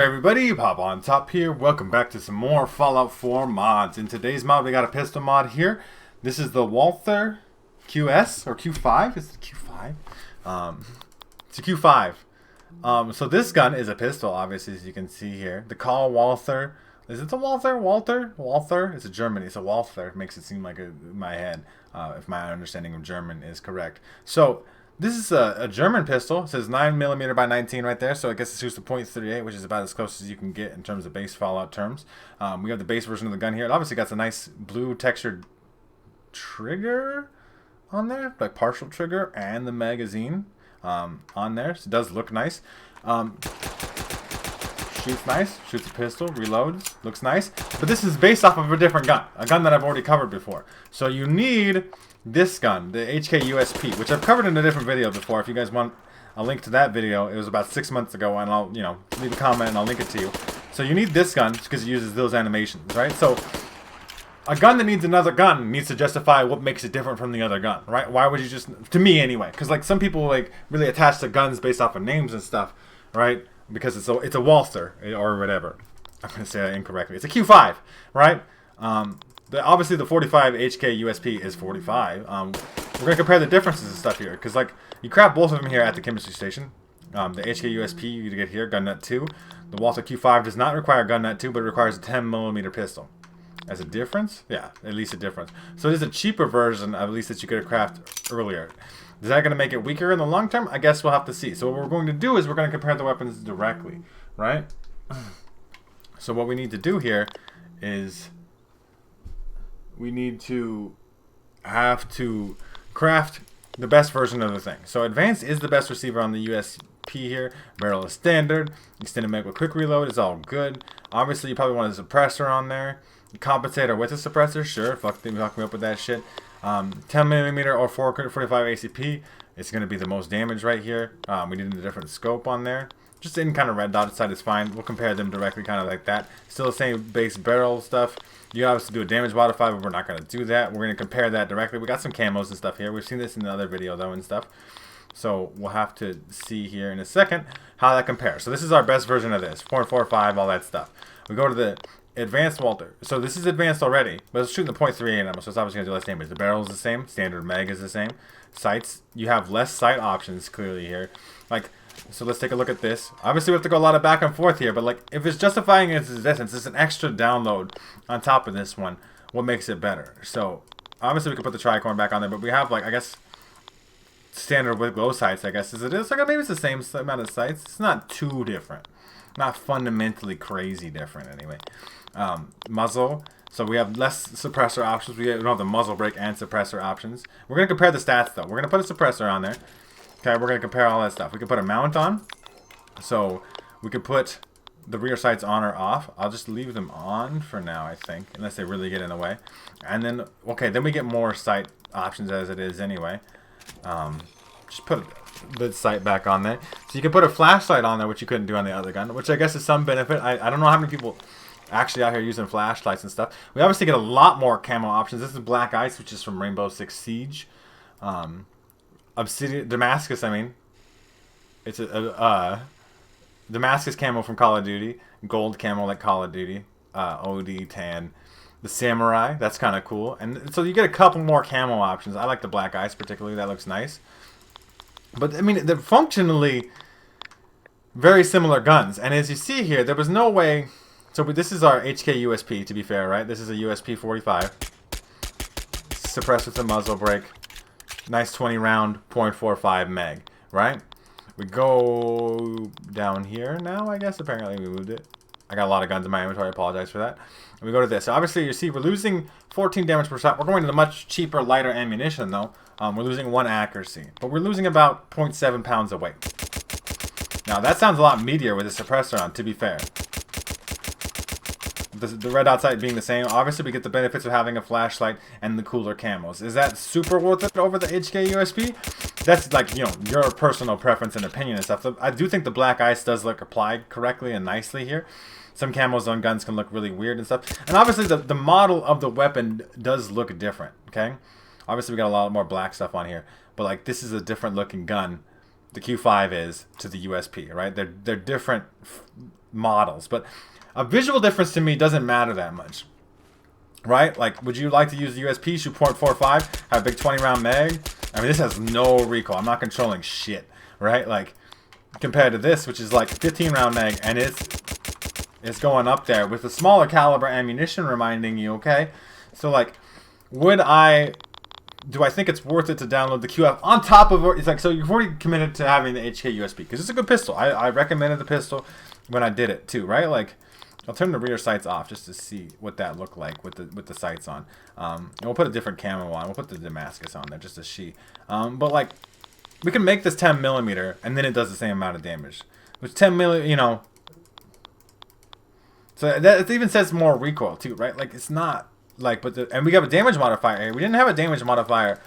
Everybody, Pop on Top here. Welcome back to some more Fallout 4 mods. In today's mod, we got a pistol mod here. This is the Walther QS or Q5. Is it Q5? It's a Q5. So this gun is a pistol, obviously, as you can see here. The call Walther. Is it a Walther? Walther? It's a German. It's a Walther. It makes it seem like in my head, if my understanding of German is correct. So this is a German pistol. It says 9mm by 19 right there, so I guess it shoots to .38, which is about as close as you can get in terms of base Fallout terms. We have the base version of the gun here. It obviously got a nice blue textured trigger on there, like partial trigger, and the magazine on there. So it does look nice. Shoots nice, shoots a pistol, reloads, looks nice. But this is based off of a different gun, a gun that I've already covered before. So you need this gun, the HK USP, which I've covered in a different video before. If you guys want a link to that video, it was about 6 months ago, and I'll, leave a comment and I'll link it to you. So you need this gun because it uses those animations, right? So a gun that needs another gun needs to justify what makes it different from the other gun, right? Why would you just, to me anyway, because like some people like really attach to guns based off of names and stuff, right? Because it's a Walther or whatever. I'm gonna say that incorrectly. It's a Q5, right? Obviously the 45 HK USP is 45. We're gonna compare the differences and stuff here, because like you craft both of them here at the chemistry station. The HK USP you get here, gun nut 2. The Walther Q5 does not require gun nut 2, but it requires a 10mm pistol. As a difference? Yeah, at least a difference. So it is a cheaper version, at least, that you could have crafted earlier. Is that going to make it weaker in the long term? I guess we'll have to see. So what we're going to do is we're going to compare the weapons directly, right? So what we need to do here is we need to have to craft the best version of the thing. So advanced is the best receiver on the USP here. Barrel is standard. Extended mag with quick reload is all good. Obviously you probably want a suppressor on there. Compensator with a suppressor, sure. Fuck me up with that shit. 10mm or 445 ACP. It's going to be the most damage right here. We need a different scope on there. Just in kind of red dotted side is fine. We'll compare them directly kind of like that. Still the same base barrel stuff. You obviously do a damage modifier, but we're not going to do that. We're going to compare that directly. We got some camos and stuff here. We've seen this in the other video though and stuff. So we'll have to see here in a second how that compares. So this is our best version of this. 0.45, all that stuff. We go to the advanced Walther. So this is advanced already, but it's shooting the .38 ammo, so it's obviously going to do less damage. The barrel is the same. Standard mag is the same. Sights, you have less sight options clearly here. Like, so let's take a look at this. Obviously we have to go a lot of back and forth here, but like if it's justifying its existence, it's an extra download on top of this one. What makes it better? So obviously we can put the tricorn back on there, but we have like, I guess, standard with glow sights, I guess, as it is. Like maybe it's the same amount of sights. It's not too different. Not fundamentally crazy different anyway. Muzzle. So we have less suppressor options. We don't have the muzzle brake and suppressor options. We're going to compare the stats though. We're going to put a suppressor on there. Okay, we're going to compare all that stuff. We can put a mount on. So we could put the rear sights on or off. I'll just leave them on for now, I think, unless they really get in the way. And then, okay, then we get more sight options as it is anyway. Just put the sight back on there. So you can put a flashlight on there, which you couldn't do on the other gun, which I guess is some benefit. I don't know how many people actually out here using flashlights and stuff. We obviously get a lot more camo options. This is Black Ice, which is from Rainbow Six Siege. Obsidian Damascus, I mean. It's a Damascus camo from Call of Duty. Gold camo like Call of Duty. OD tan. The Samurai, that's kind of cool. And so you get a couple more camo options. I like the Black Ice particularly. That looks nice. But, I mean, they're functionally very similar guns. And as you see here, there was no way... So this is our HK USP, to be fair, right? This is a USP 45. Suppressed with a muzzle brake. Nice 20-round .45 mag, right? We go down here now, I guess. Apparently we moved it. I got a lot of guns in my inventory. I apologize for that. And we go to this. So obviously, you see, we're losing 14 damage per shot. We're going to the much cheaper, lighter ammunition, though. We're losing 1 accuracy. But we're losing about 0.7 pounds of weight. Now, that sounds a lot meatier with a suppressor on, to be fair. The red outside being the same. Obviously, we get the benefits of having a flashlight and the cooler camos. Is that super worth it over the HK USP? That's like, your personal preference and opinion and stuff. I do think the Black Ice does look applied correctly and nicely here. Some camos on guns can look really weird and stuff. And obviously, the model of the weapon does look different, okay? Obviously, we got a lot more black stuff on here. But, like, this is a different looking gun. The Q5 is to the USP, right? They're different models. But a visual difference to me doesn't matter that much. Right? Like, would you like to use the USP, shoot .45, have a big 20-round mag? I mean, this has no recoil. I'm not controlling shit, right? Like, compared to this, which is like 15-round mag, and it's going up there with a smaller caliber ammunition, reminding you, okay? So, like, do I think it's worth it to download the Q5 on top of it? It's like, so you've already committed to having the HK USP, because it's a good pistol. I recommended the pistol when I did it, too, right? Like, I'll turn the rear sights off just to see what that looked like with the sights on. And we'll put a different camo on. We'll put the Damascus on there just to see. But like, we can make this 10mm, and then it does the same amount of damage. Which 10mm, you know. So that it even says more recoil too, right? Like it's not like, and we have a damage modifier here. We didn't have a damage modifier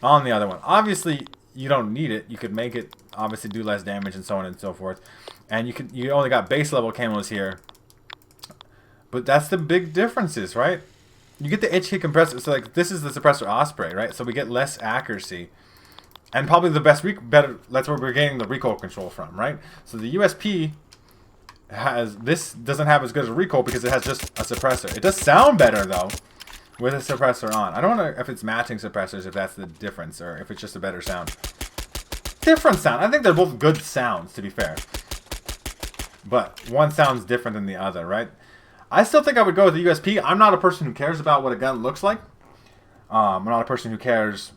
on the other one. Obviously, you don't need it. You could make it obviously do less damage and so on and so forth. And you only got base level camos here. But that's the big differences, right? You get the HK compressor. So like this is the suppressor Osprey, right? So we get less accuracy, and probably the better. That's where we're getting the recoil control from, right? So the USP doesn't have as good as a recoil because it has just a suppressor. It does sound better though with a suppressor on. I don't know if it's matching suppressors, if that's the difference, or if it's just a better sound. Different sound. I think they're both good sounds, to be fair. But one sounds different than the other, right? I still think I would go with the USP. I'm not a person who cares about what a gun looks like. I'm not a person who cares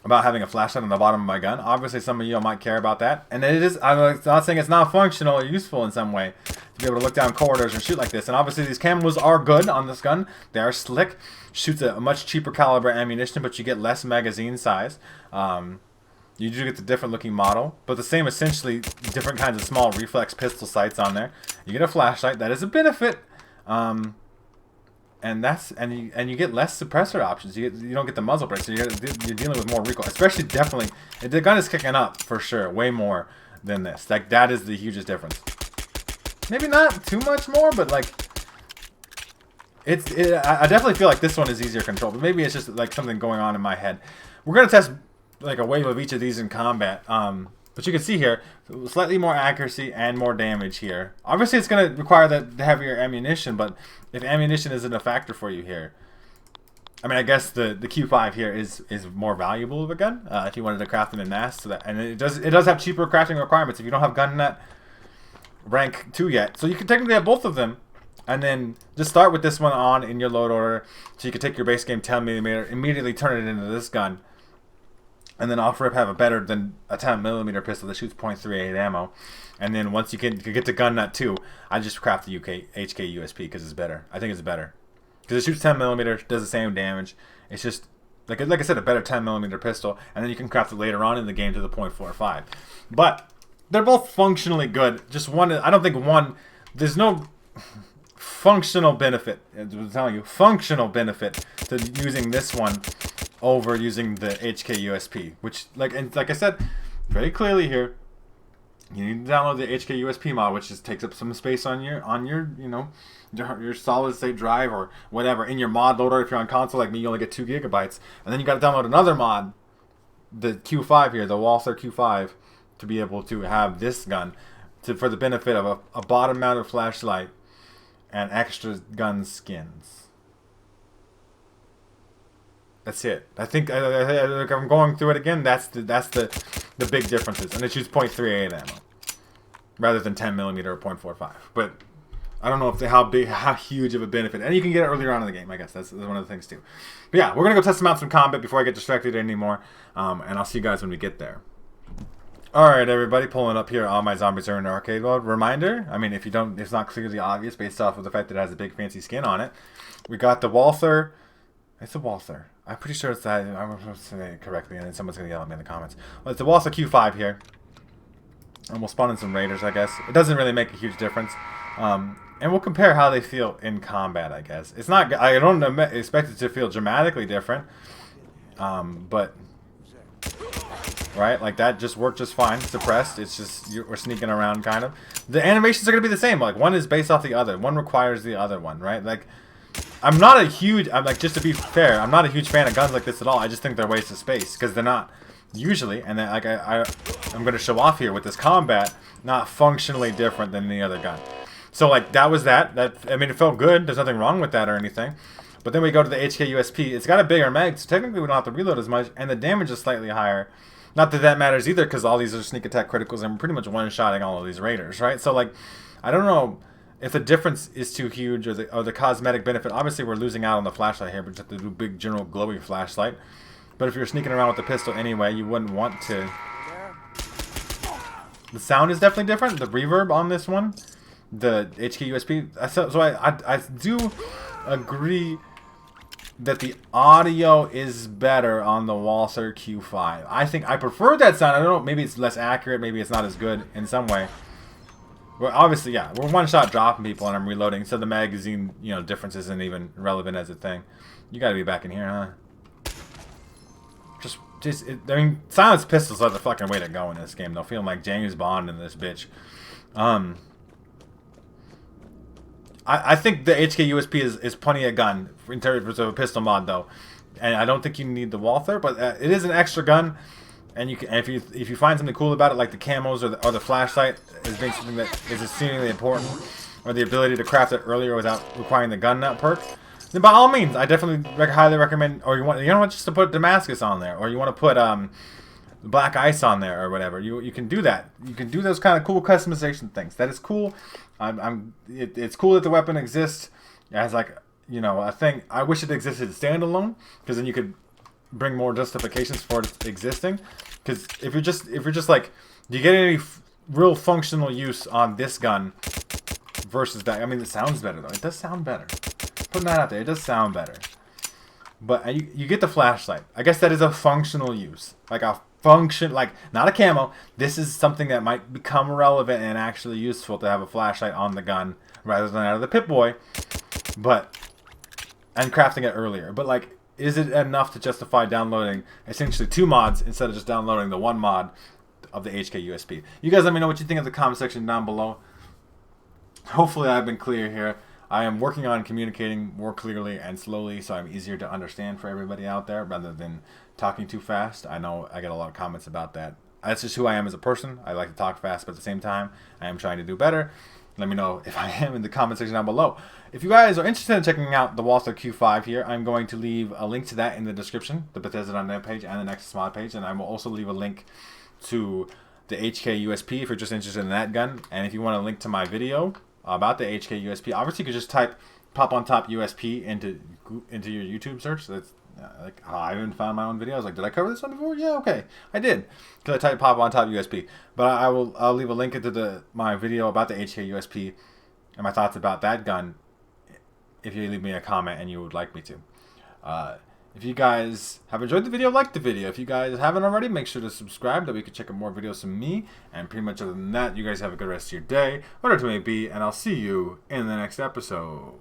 about having a flashlight on the bottom of my gun. Obviously, some of you might care about that. And it is, I'm not saying it's not functional or useful in some way to be able to look down corridors and shoot like this. And obviously, these camos are good on this gun. They are slick. Shoots a much cheaper caliber ammunition, but you get less magazine size. You do get the different looking model, but the same essentially different kinds of small reflex pistol sights on there. You get a flashlight, that is a benefit, and you get less suppressor options. You don't get the muzzle brake, so you're dealing with more recoil. Especially definitely, the gun is kicking up for sure, way more than this. Like that is the hugest difference. Maybe not too much more, but like I definitely feel like this one is easier control. But maybe it's just like something going on in my head. We're gonna test like a wave of each of these in combat. But you can see here, slightly more accuracy and more damage here. Obviously, it's going to require the heavier ammunition, but if ammunition isn't a factor for you here, I mean, I guess the Q5 here is more valuable of a gun if you wanted to craft it in mass. So that, and it does have cheaper crafting requirements if you don't have gun nut rank 2 yet. So you can technically have both of them, and then just start with this one on in your load order, so you can take your base game 10mm, immediately turn it into this gun. And then off rip have a better than a 10mm pistol that shoots .38 ammo. And then once you can get to gun nut 2, I just craft the HK USP because it's better. I think it's better because it shoots 10mm, does the same damage. It's just like I said, a better 10mm pistol, and then you can craft it later on in the game to the .45. But they're both functionally good. Just one, I don't think one. There's no functional benefit. I'm telling you, functional benefit to using this one over using the HK USP, which like I said very clearly here, you need to download the HK USP mod, which just takes up some space on your you know your solid state drive or whatever in your mod loader. If you're on console like me, you only get 2 GB, and then you got to download another mod, the Q5 here, the Walther Q5, to be able to have this gun for the benefit of a bottom mounted flashlight and extra gun skins. That's it. I think I'm going through it again. That's the big differences, and it shoots .38 ammo rather than 10mm or .45. But I don't know if how huge of a benefit, and you can get it earlier on in the game. I guess that's one of the things too. But yeah, we're gonna go test them out some combat before I get distracted anymore, and I'll see you guys when we get there. All right, everybody, pulling up here. All my zombies are in arcade mode. Reminder: I mean, if you don't, it's not clearly obvious based off of the fact that it has a big fancy skin on it. We got the Walther. It's a Walther. I'm pretty sure it's that. I'm supposed to say it correctly, and then someone's going to yell at me in the comments. Well, it's the Walther Q5 here. And we'll spawn in some Raiders, I guess. It doesn't really make a huge difference. And we'll compare how they feel in combat, I guess. It's not. I don't expect it to feel dramatically different. But right, like that just worked just fine. Suppressed. It's just we're sneaking around, kind of. The animations are going to be the same. Like one is based off the other. One requires the other one, right? Like. I'm like, just to be fair, I'm not a huge fan of guns like this at all. I just think they're a waste of space because they're not usually, and then like I'm going to show off here with this combat, not functionally different than any other gun. So like that was that. I mean, it felt good. There's nothing wrong with that or anything. But then we go to the HK USP. It's got a bigger mag, so technically we don't have to reload as much, and the damage is slightly higher. Not that that matters either, because all these are sneak attack criticals, and we're pretty much one-shotting all of these raiders, right? So like, I don't know if the difference is too huge or the cosmetic benefit. Obviously, we're losing out on the flashlight here, but just have to do big general glowy flashlight. But if you're sneaking around with the pistol anyway, you wouldn't want to. The sound is definitely different. The reverb on this one, the HK USP. So I do agree that the audio is better on the Walther Q5. I think I prefer that sound. I don't know, maybe it's less accurate, maybe it's not as good in some way. Well, obviously, yeah, we're one-shot dropping people and I'm reloading, so the magazine, you know, difference isn't even relevant as a thing. You gotta be back in here, huh? I mean, silenced pistols are the fucking way to go in this game. They'll feel like James Bond in this bitch. I think the HK USP is plenty of gun in terms of a pistol mod, though, and I don't think you need the Walther, but it is an extra gun, and you can if you find something cool about it, like the camos or the flashlight, as being something that is exceedingly important, or the ability to craft it earlier without requiring the gun nut perk, then by all means, I definitely highly recommend. Or you want just to put Damascus on there, or you want to put Black Ice on there or whatever. You can do that. You can do those kind of cool customization things. That is cool. It's cool that the weapon exists as like, you know, a thing. I wish it existed standalone, because then you could bring more justifications for it existing. Because if you're just like, do you get any real functional use on this gun versus that? I mean, it sounds better though. It does sound better. Putting that out there, it does sound better. But you get the flashlight. I guess that is a functional use, like a function, like not a camo. This is something that might become relevant and actually useful to have a flashlight on the gun rather than out of the Pip-Boy, and crafting it earlier. But like, is it enough to justify downloading essentially 2 mods instead of just downloading the 1 mod of the HK USP? You guys let me know what you think in the comment section down below. Hopefully I've been clear here. I am working on communicating more clearly and slowly, so I'm easier to understand for everybody out there rather than talking too fast. I know I get a lot of comments about that. That's just who I am as a person. I like to talk fast, but at the same time, I am trying to do better. Let me know if I am in the comment section down below. If you guys are interested in checking out the Walther Q5 here, I'm going to leave a link to that in the description, the Bethesda.net page and the Nexus mod page, and I will also leave a link to the HK USP if you're just interested in that gun. And if you want a link to my video about the HK USP, obviously you could just type pop on top USP into your YouTube search. That's like how I even found my own video. I was like, did I cover this one before? Yeah, okay, I did, because I typed pop on top USP. But I'll leave a link into my video about the HK USP and my thoughts about that gun if you leave me a comment and you would like me to. If you guys have enjoyed the video, like the video. If you guys haven't already, make sure to subscribe that we can check out more videos from me. And pretty much other than that, you guys have a good rest of your day, whatever it may be, and I'll see you in the next episode.